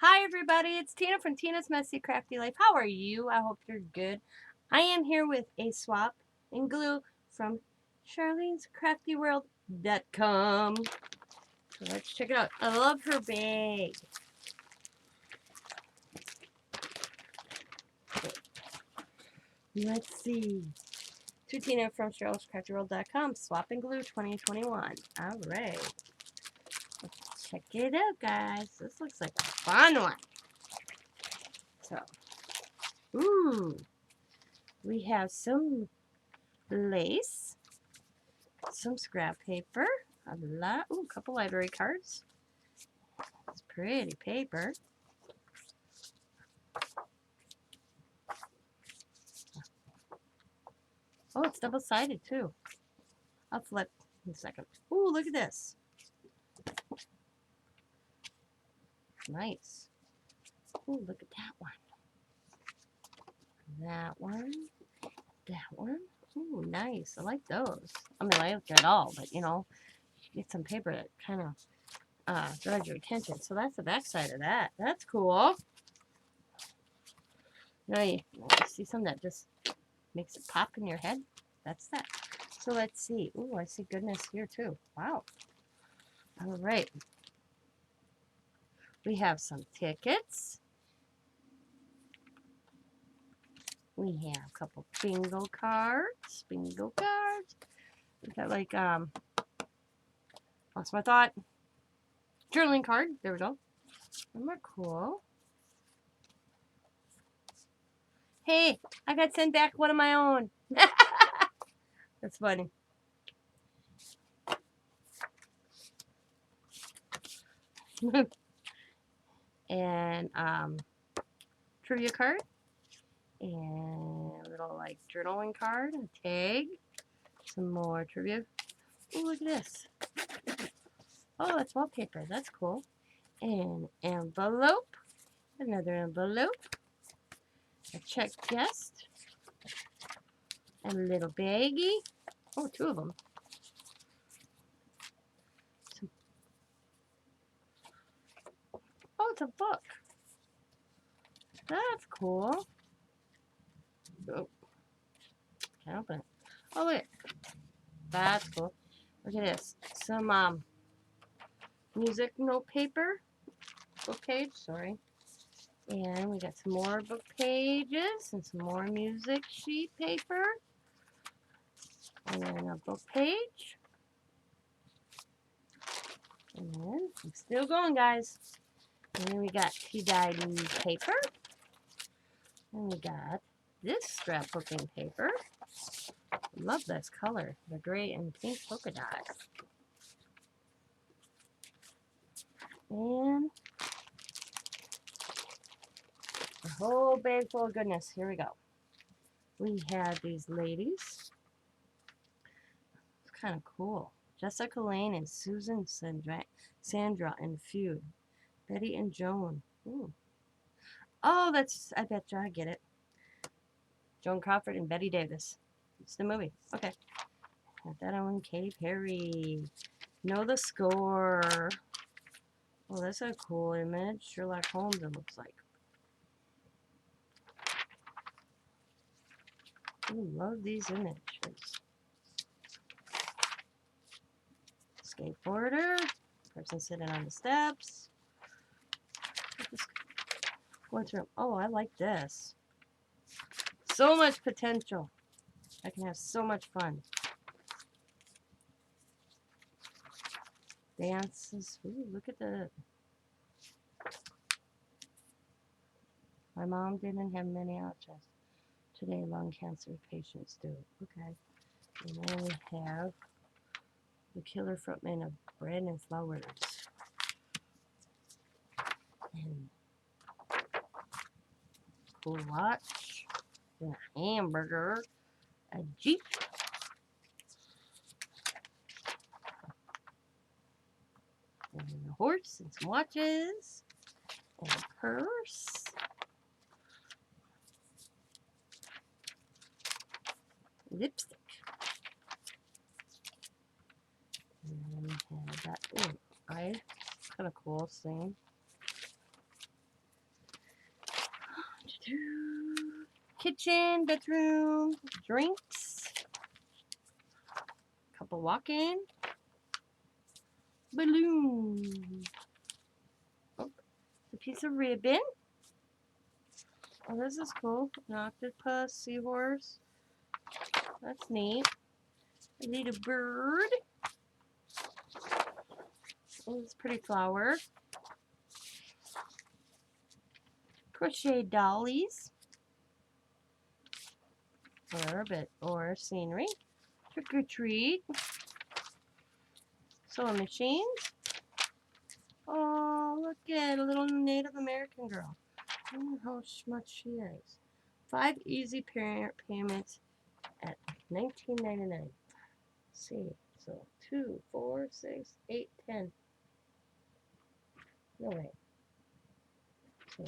Hi everybody, it's Tina from Tina's Messy Crafty Life. How are you? I hope you're good. I am here with a swap and glue from shirlscraftyworld.com. So let's check it out. I love her bag. Let's see. To Tina from shirlscraftyworld.com. Swap and glue 2021. Alright. Check it out, guys. This looks like a fun one. So, ooh. We have some lace, some scrap paper, a couple library cards. It's pretty paper. Oh, it's double-sided too. I'll flip in a second. Ooh, look at this. Nice. Ooh, look at that one. That one. That one. Ooh, nice. I like those. I mean, I like it all, but you know, get some paper that kind of draws your attention. So that's the back side of that. That's cool. Now you see something that just makes it pop in your head. That's that. So let's see. Ooh, I see goodness here too. Wow. All right. We have some tickets. We have a couple bingo cards. Bingo cards. We got like lost my thought. Journaling card. There we go. Isn't that cool? Hey, I got sent back one of my own. That's funny. And trivia card. And a little like journaling card. A tag. Some more trivia. Oh, look at this. Oh, that's wallpaper. That's cool. An envelope. Another envelope. A checked guest. And a little baggie. Oh, two of them. Oh, it's a book. That's cool. Oh, can't open it. Oh, wait. That's cool. Look at this. Some music note paper. Book page, sorry. And we got some more book pages and some more music sheet paper. And then a book page. And then I'm still going, guys. And then we got tea-dyed paper. And we got this scrapbooking paper. Love this color, the gray and pink polka dots. And a whole bag full of goodness. Here we go. We have these ladies. It's kind of cool. Jessica Lane and Susan Sandra and Feud. Betty and Joan. Ooh. Oh, I bet you I get it. Joan Crawford and Betty Davis. It's the movie. Okay. Got that on Katy Perry. Know the score. Oh, that's a cool image. Sherlock Holmes, it looks like. Ooh, love these images. Skateboarder. Person sitting on the steps. Going through. Oh, I like this. So much potential. I can have so much fun. Dances. Ooh, look at that. My mom didn't have many options. Today, lung cancer patients do. Okay. And then we have the killer frontman of Bread and Flowers. And cool watch. And a hamburger. A Jeep. And a horse and some watches. And a purse. Lipstick. And then we have that. Oh, kind of cool thing. kitchen, bedroom, drinks, couple walk-in, balloon. Oh, a piece of ribbon. Oh, this is cool. An octopus, seahorse. That's neat. A little bird. Oh, this pretty flower. Crochet dollies. Or scenery. Trick or treat. Sewing machines. Oh, look at a little Native American girl. I wonder how much she is. 5 easy payments at $19.99. Let's see. So 2, 4, 6, 8, 10. No way. So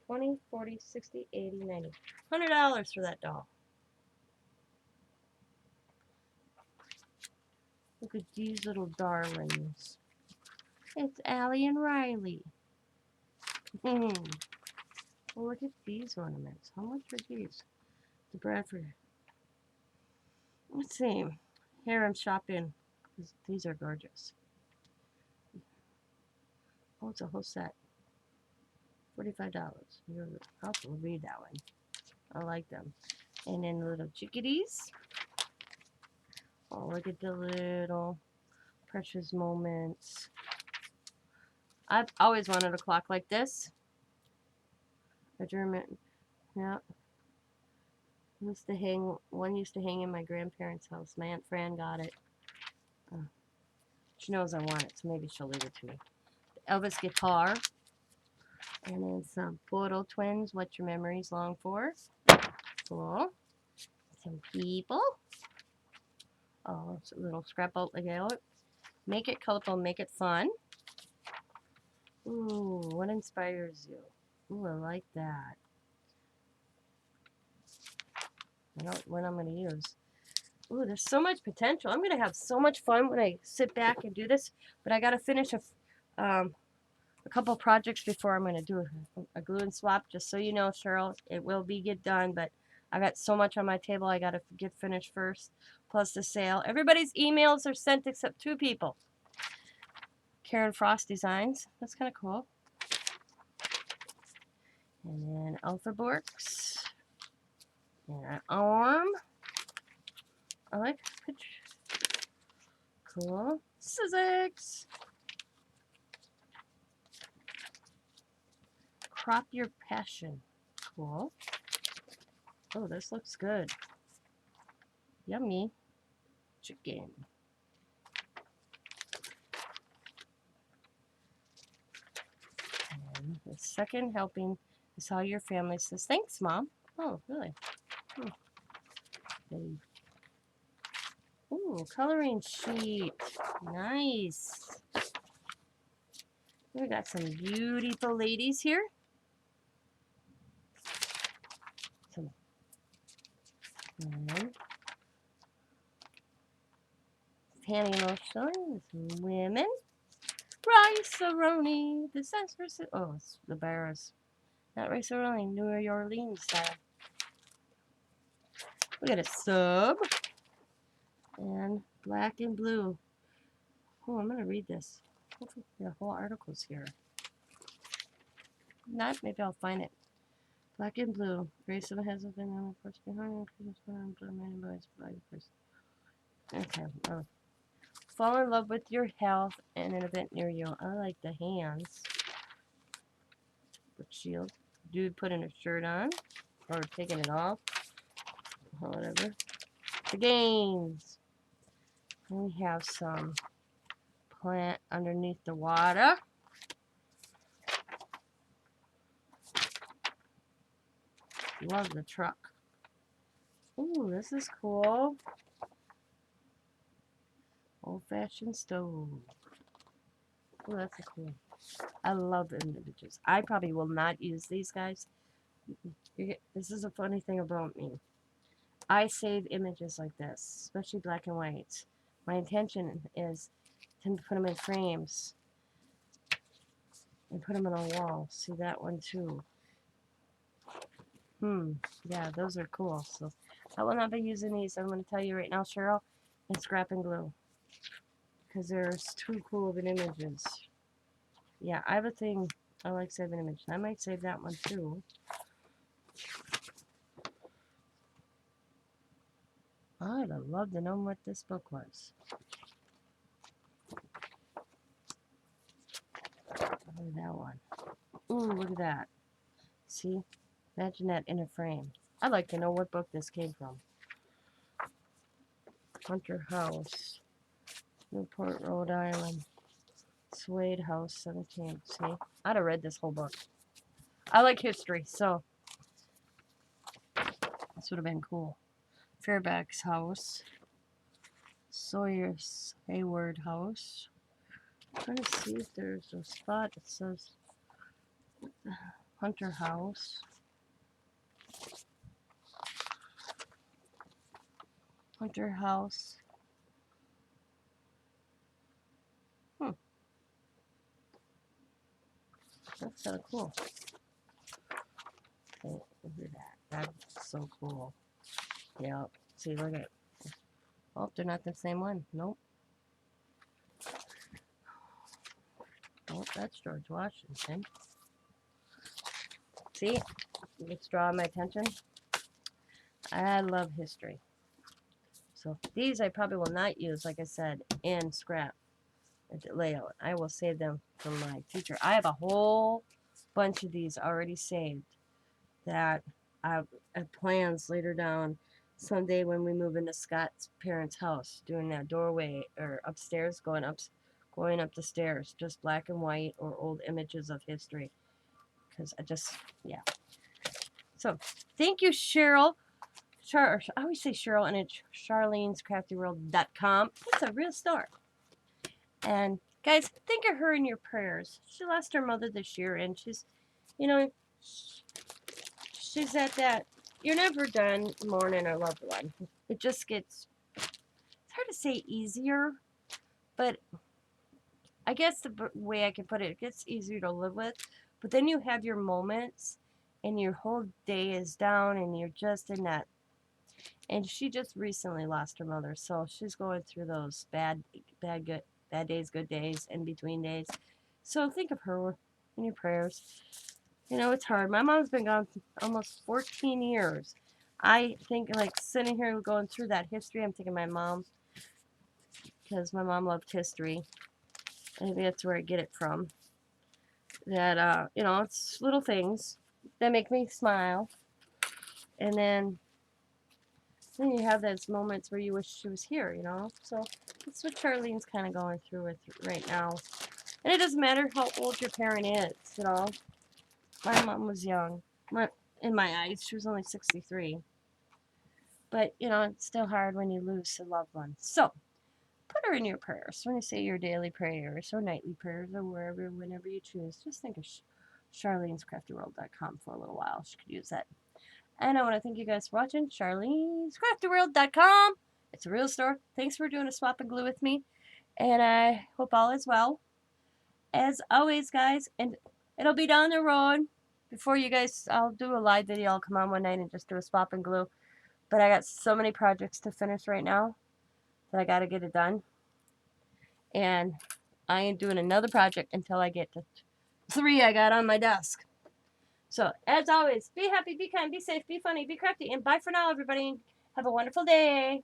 20, 40, 60, 80, 90. $100 for that doll. Look at these little darlings. It's Allie and Riley. Well, look at these ornaments. How much are these? The Bradford. Let's see. Here I'm shopping. These are gorgeous. Oh, it's a whole set. $45. I'll read that one. I like them. And then little chickadees. Oh, look at the little precious moments. I've always wanted a clock like this. A German. Yeah. One used to hang in my grandparents' house. My Aunt Fran got it. She knows I want it, so maybe she'll leave it to me. The Elvis guitar. And then some photo twins. What your memories long for. Cool. Some people. Oh, it's a little scrapbook like that. Make it colorful, make it fun. Ooh, what inspires you? Ooh, I like that. I don't know what I'm going to use. Ooh, there's so much potential. I'm going to have so much fun when I sit back and do this. But I got to finish a couple projects before I'm going to do a glue and swap. Just so you know, Cheryl, it will get done. But I got so much on my table I got to get finished first. Plus the sale. Everybody's emails are sent except 2 people. Karen Frost Designs. That's kind of cool. And then Alpha Borks. And an arm. I like the picture. Cool. Scissors. Crop your passion. Cool. Oh, this looks good. Yummy. Chicken. And the second helping is how your family says, thanks, Mom. Oh, really? Ooh, coloring sheet. Nice. We got some beautiful ladies here. Panty lotion. Women. Rice-A-Roni. Disaster. Oh, it's the Barras. Not Rice-A-Roni. New Orleans style. We got a sub. And black and blue. Oh, I'm going to read this. The whole article's here. Not, maybe I'll find it. Black and blue. Grace of a hesitant on the first behind. Okay. Oh. Fall in love with your health and an event near you. I like the hands. With shield. Dude putting a shirt on. Or taking it off. Whatever. The games. And we have some plant underneath the water. Love the truck. Ooh, this is cool. Old-fashioned stove. Oh, that's a cool. I love images. I probably will not use these guys. This is a funny thing about me. I save images like this, especially black and white. My intention is to put them in frames and put them on a wall. See that one too. Yeah, those are cool. So I will not be using these. I'm going to tell you right now, Cheryl, and scrap and glue. Because there's too cool of an images. Yeah, I have a thing. I like saving images. I might save that one too. I'd have loved to know what this book was. Look at that one. Ooh, look at that. See? Imagine that in a frame. I'd like to know what book this came from. Hunter House. Newport, Rhode Island. Suede House, 17. See? I'd have read this whole book. I like history, so this would have been cool. Fairfax House. Sawyer's Hayward House. I'm trying to see if there's a spot that says Hunter House. Hunter House. That's kind of cool. Okay, look at that. That's so cool. Yeah. See, look at it. Oh, they're not the same one. Nope. Oh, that's George Washington. See? It's drawing my attention. I love history. So these I probably will not use, like I said, in scrap layout. I will save them for my future. I have a whole bunch of these already saved that I have plans later down someday when we move into Scott's parents' house, doing that doorway or upstairs, going up the stairs, just black and white or old images of history. Because yeah. So thank you, Cheryl. I always say Cheryl, and it's shirlscraftyworld.com. It's a real store. And guys, think of her in your prayers. She lost her mother this year, and she's, you know, she's at that. You're never done mourning a loved one. It just gets, it's hard to say easier, but I guess the way I can put it gets easier to live with. But then you have your moments, and your whole day is down, and you're just in that. And she just recently lost her mother, so she's going through those bad days, good days, in between days. So think of her in your prayers. You know, it's hard. My mom's been gone almost 14 years. I think, like, sitting here going through that history, I'm thinking my mom, because my mom loved history. Maybe that's where I get it from. That, you know, it's little things that make me smile. And then you have those moments where you wish she was here, you know? So that's what Charlene's kind of going through with right now. And it doesn't matter how old your parent is, you know? My mom was young. In my eyes, she was only 63. But, you know, it's still hard when you lose a loved one. So, put her in your prayers. When you say your daily prayers or nightly prayers or whenever you choose, just think of shirlscraftyworld.com for a little while. She could use that. And I want to thank you guys for watching. shirlscraftyworld.com. It's a real store. Thanks for doing a swap and glue with me. And I hope all is well. As always, guys, and it'll be down the road. Before you guys, I'll do a live video. I'll come on one night and just do a swap and glue. But I got so many projects to finish right now that I got to get it done. And I ain't doing another project until I get to 3 I got on my desk. So, as always, be happy, be kind, be safe, be funny, be crafty, and bye for now, everybody. Have a wonderful day.